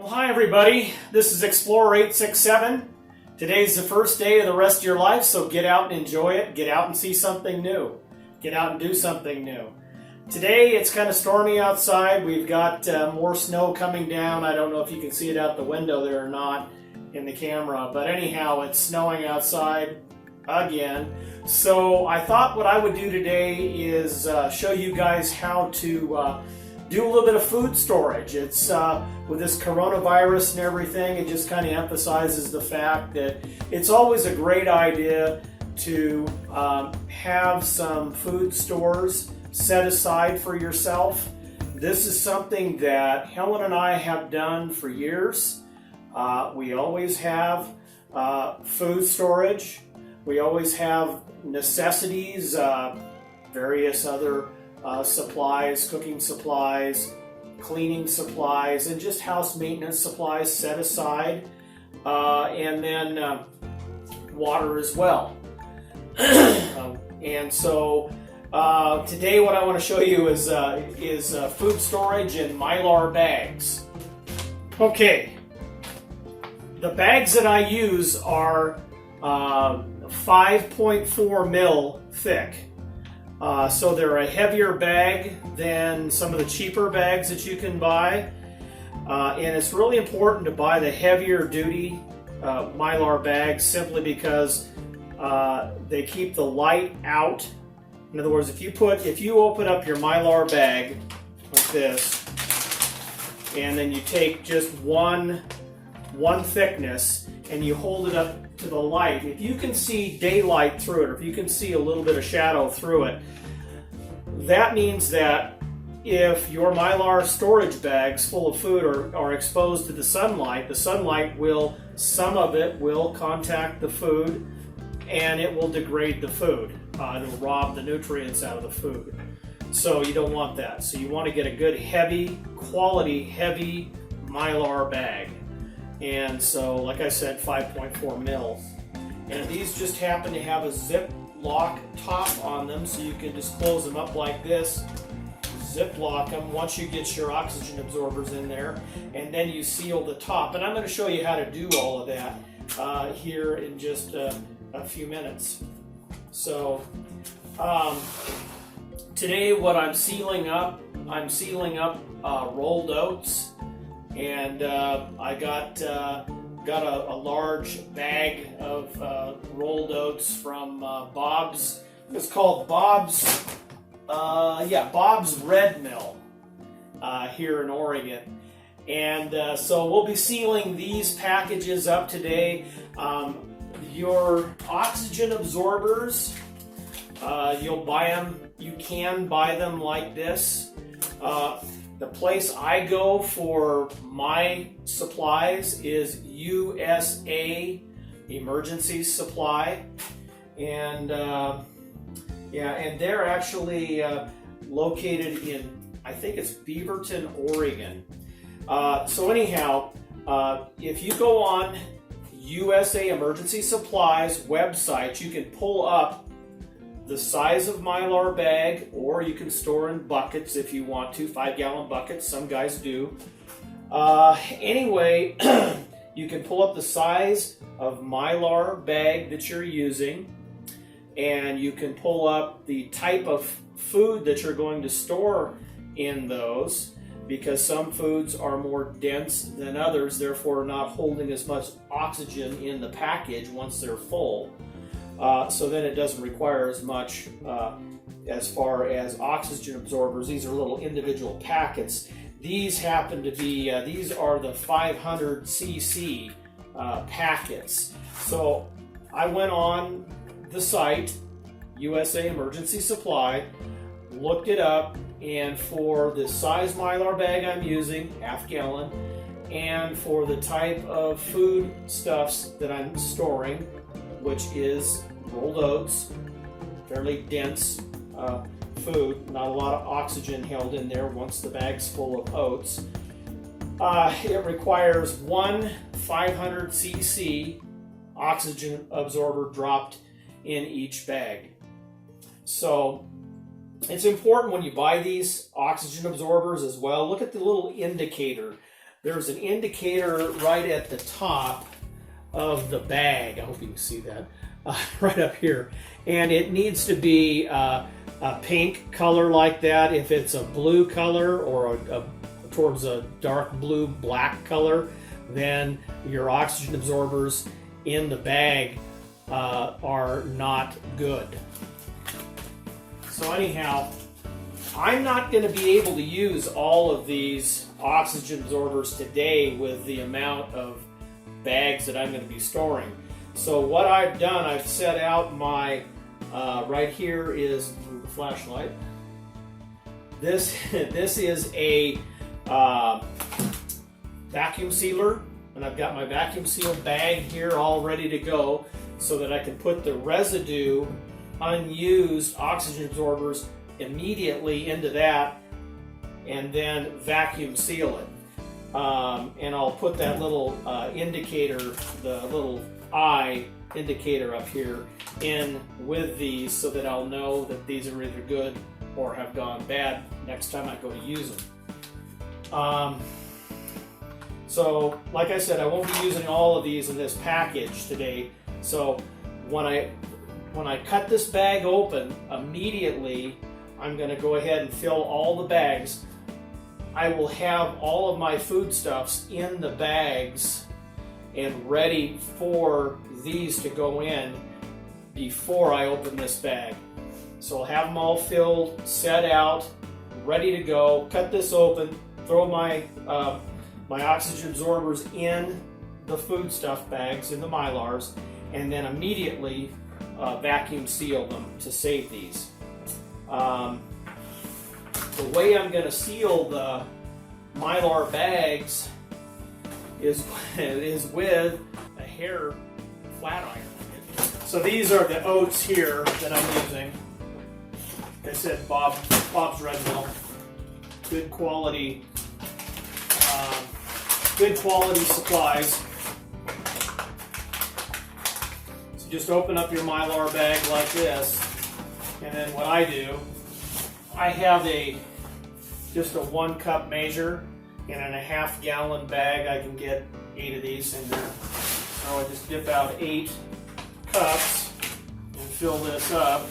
Well, hi everybody. This is Explorer 867. Today's the first day of the rest of your life, so get out and enjoy it. Get out and see something new. Get out and do something new. Today it's kind of stormy outside. We've got more snow coming down. I don't know if you can see it out the window there or not in the camera, but anyhow, it's snowing outside again. So I thought what I would do today is show you guys how to do a little bit of food storage. It's with this coronavirus and everything, it just kind of emphasizes the fact that it's always a great idea to have some food stores set aside for yourself. This is something that Helen and I have done for years. We always have food storage. We always have necessities, various other supplies, cooking supplies, cleaning supplies, and just house maintenance supplies set aside, and then water as well. And so today what I want to show you is food storage and Mylar bags. Okay, the bags that I use are 5.4 mil thick. So they're a heavier bag than some of the cheaper bags that you can buy. And it's really important to buy the heavier duty Mylar bags simply because they keep the light out. In other words, if you open up your Mylar bag like this, and then you take just one thickness and you hold it up to the light, if you can see daylight through it, or if you can see a little bit of shadow through it, that means that if your Mylar storage bags full of food are exposed to the sunlight will, some of it will contact the food and it will degrade the food. It'll rob the nutrients out of the food. So you don't want that. So you want to get a good quality heavy Mylar bag. And so, like I said, 5.4 mil. And these just happen to have a zip lock top on them, so you can just close them up like this, zip lock them once you get your oxygen absorbers in there, and then you seal the top. And I'm going to show you how to do all of that here in just a few minutes. So today what I'm sealing up rolled oats. And I got a large bag of rolled oats from Bob's. It's called Bob's Red Mill here in Oregon. And so we'll be sealing these packages up today. Your oxygen absorbers, you'll buy them. You can buy them like this. The place I go for my supplies is USA Emergencies Supply, and and they're actually located in, I think it's Beaverton, Oregon. So anyhow, if you go on USA Emergency Supply's website, you can pull up the size of Mylar bag, or you can store in buckets if you want to, 5-gallon buckets, some guys do. Anyway, you can pull up the size of Mylar bag that you're using, and you can pull up the type of food that you're going to store in those, because some foods are more dense than others, therefore not holding as much oxygen in the package once they're full. So then it doesn't require as much as far as oxygen absorbers. These are little individual packets. These happen to be, these are the 500 cc packets. So I went on the site, USA Emergency Supply, looked it up, and for the size Mylar bag I'm using, 1/2 gallon, and for the type of food stuffs that I'm storing, which is rolled oats, fairly dense food, not a lot of oxygen held in there once the bag's full of oats. It requires one 500 cc oxygen absorber dropped in each bag. So it's important when you buy these oxygen absorbers as well, look at the little indicator there's an indicator right at the top of the bag. I hope you can see that right up here. And it needs to be a pink color like that. If it's a blue color or towards a dark blue black color, then your oxygen absorbers in the bag are not good. So anyhow, I'm not going to be able to use all of these oxygen absorbers today with the amount of bags that I'm going to be storing. So what I've done, I've set out my, right here is the flashlight. This is a vacuum sealer, and I've got my vacuum sealed bag here all ready to go so that I can put the residue unused oxygen absorbers immediately into that and then vacuum seal it. And I'll put that little indicator, the little eye indicator up here in with these so that I'll know that these are either good or have gone bad next time I go to use them. So like I said, I won't be using all of these in this package today. So when I cut this bag open, immediately I'm going to go ahead and fill all the bags. I will have all of my foodstuffs in the bags and ready for these to go in before I open this bag. So I'll have them all filled, set out, ready to go. Cut this open, throw my my oxygen absorbers in the foodstuff bags, in the Mylars, and then immediately vacuum seal them to save these. The way I'm going to seal the Mylar bags is with a hair flat iron. So these are the oats here that I'm using. Like I said, Bob's Red Mill. Good quality supplies. So just open up your Mylar bag like this, and then what I do, I have just a 1 cup measure, and in a ½ gallon bag I can get 8 of these in there. So I just dip out 8 cups and fill this up.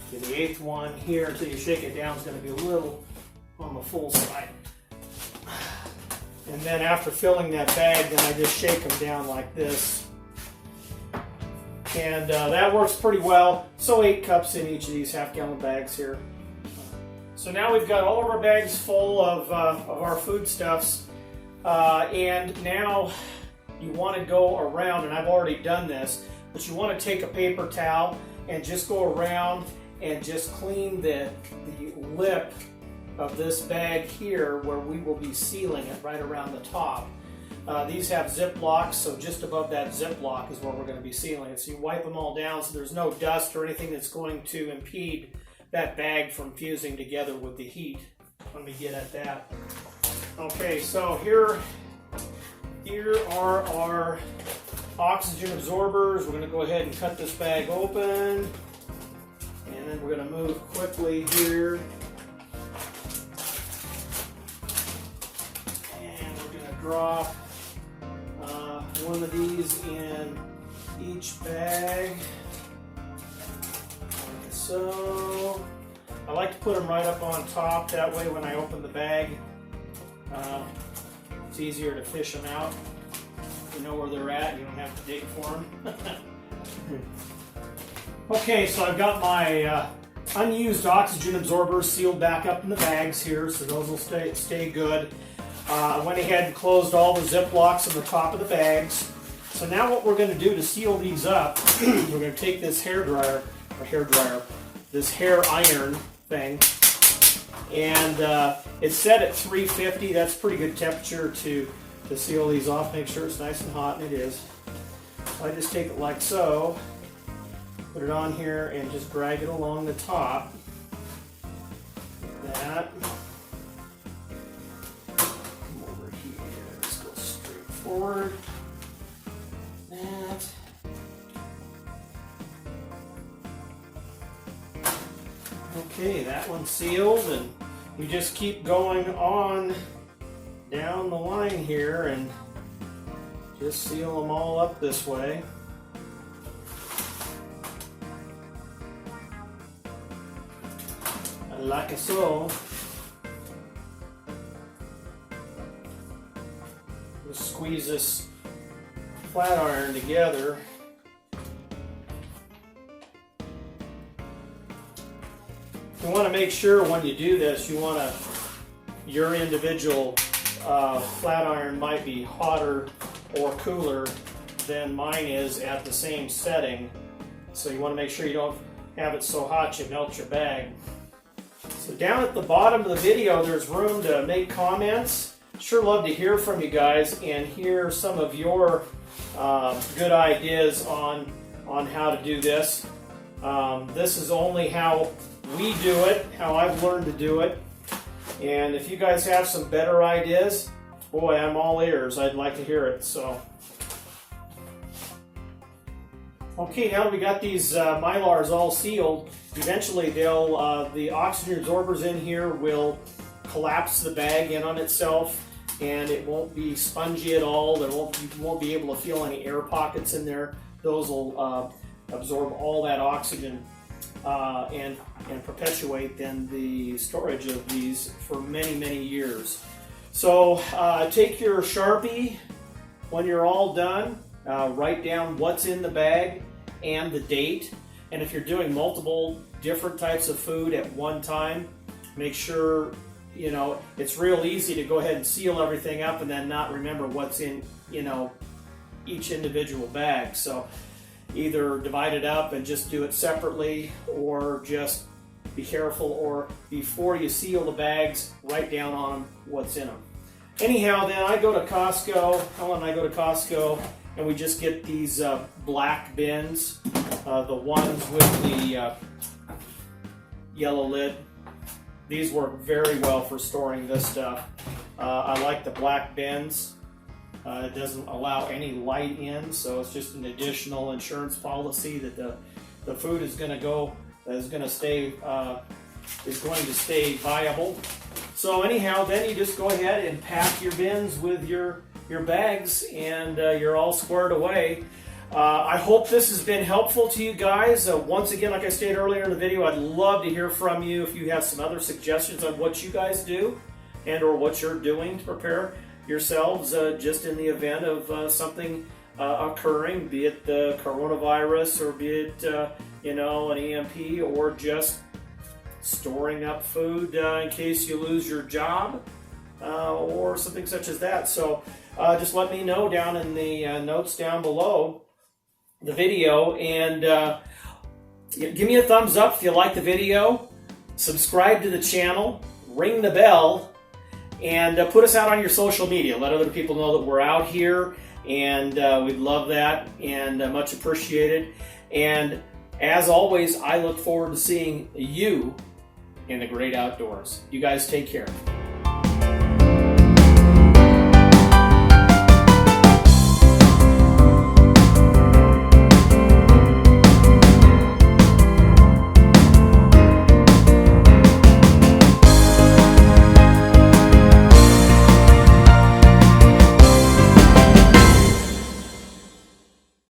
The 8th one here, until you shake it down, is going to be a little on the full side. And then after filling that bag, then I just shake them down like this. And that works pretty well. So 8 cups in each of these ½ gallon bags here. So now we've got all of our bags full of our foodstuffs. And now you want to go around, and I've already done this, but you want to take a paper towel and just go around and just clean the lip of this bag here where we will be sealing it right around the top. These have zip locks, so just above that zip lock is where we're going to be sealing it. So you wipe them all down so there's no dust or anything that's going to impede that bag from fusing together with the heat. Let me get at that. Okay, so here are our oxygen absorbers. We're going to go ahead and cut this bag open. And then we're going to move quickly here. And we're going to drop one of these in each bag. Like so. I like to put them right up on top. That way when I open the bag, it's easier to fish them out. You know where they're at. You don't have to dig for them. Okay, so I've got my unused oxygen absorbers sealed back up in the bags here, so those will stay good. I went ahead and closed all the zip locks on the top of the bags. So now what we're going to do to seal these up, we're going to take this this hair iron thing, and it's set at 350. That's pretty good temperature to seal these off. Make sure it's nice and hot, and it is. So I just take it like so. Put it on here and just drag it along the top. That. Come over here. Let's go straight forward. That. Okay, that one's sealed, and you just keep going on down the line here and just seal them all up this way. Like so. Just squeeze this flat iron together. You want to make sure when you do this, your individual flat iron might be hotter or cooler than mine is at the same setting. So you want to make sure you don't have it so hot you melt your bag. So down at the bottom of the video, there's room to make comments. Sure love to hear from you guys and hear some of your good ideas on how to do this. This is only how we do it, how I've learned to do it. And if you guys have some better ideas, boy, I'm all ears. I'd like to hear it. So, okay, now that we got these Mylars all sealed, eventually the oxygen absorbers in here will collapse the bag in on itself, and it won't be spongy at all. You won't be able to feel any air pockets in there. Those will absorb all that oxygen and perpetuate then the storage of these for many, many years. So take your Sharpie when you're all done, write down what's in the bag and the date. And if you're doing multiple different types of food at one time, make sure, it's real easy to go ahead and seal everything up and then not remember what's in, each individual bag. So either divide it up and just do it separately, or just be careful, or before you seal the bags, write down on them what's in them. Anyhow, then I go to Costco, Helen and I go to Costco, and we just get these black bins, the ones with the yellow lid. These work very well for storing this stuff. I like the black bins. It doesn't allow any light in, so it's just an additional insurance policy that the food is going to stay viable. So anyhow, then you just go ahead and pack your bins with your bags, and you're all squared away. I hope this has been helpful to you guys. Once again, like I stated earlier in the video, I'd love to hear from you if you have some other suggestions on what you guys do and or what you're doing to prepare yourselves just in the event of something occurring, be it the coronavirus or be it an EMP, or just storing up food in case you lose your job or something such as that. So just let me know down in the notes down below the video, and give me a thumbs up if you like the video, subscribe to the channel, ring the bell, and put us out on your social media. Let other people know that we're out here, and we'd love that, and much appreciated. And as always, I look forward to seeing you in the great outdoors. You guys take care.